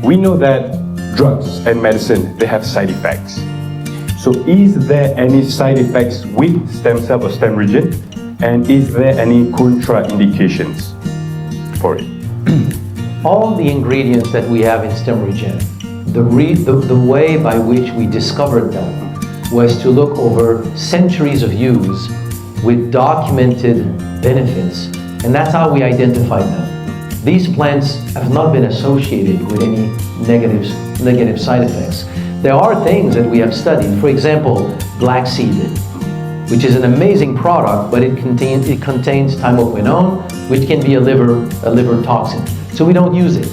We know that drugs and medicine, they have side effects. So is there any side effects with stem cell or Stemregen? And is there any contraindications for it? All the ingredients that we have in Stemregen, the way by which we discovered them was to look over centuries of use with documented benefits, and that's how we identified them. These plants have not been associated with any negative side effects. There are things that we have studied. For example, black seed, which is an amazing product, but it contains thymoquinone, which can be a liver toxin. So we don't use it.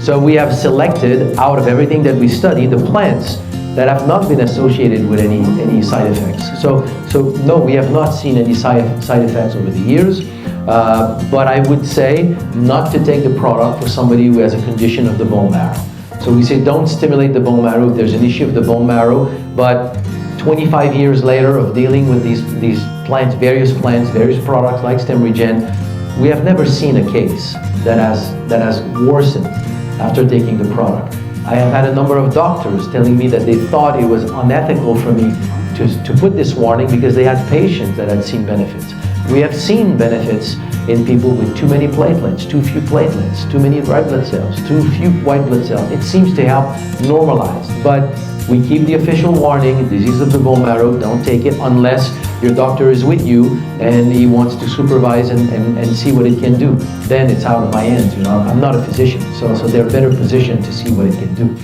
So we have selected out of everything that we studied the plants that have not been associated with any side effects. So no, we have not seen any side effects over the years. But I would say not to take the product for somebody who has a condition of the bone marrow. So we say don't stimulate the bone marrow if there's an issue of the bone marrow, but 25 years later of dealing with these plants, various products like Stemregen, we have never seen a case that has worsened after taking the product. I have had a number of doctors telling me that they thought it was unethical for me to put this warning because they had patients that had seen benefits. We have seen benefits in people with too many platelets, too few platelets, too many red blood cells, too few white blood cells. It seems to help normalize, but we keep the official warning, disease of the bone marrow, don't take it unless your doctor is with you and he wants to supervise and see what it can do. Then it's out of my hands, I'm not a physician, so they're better positioned to see what it can do.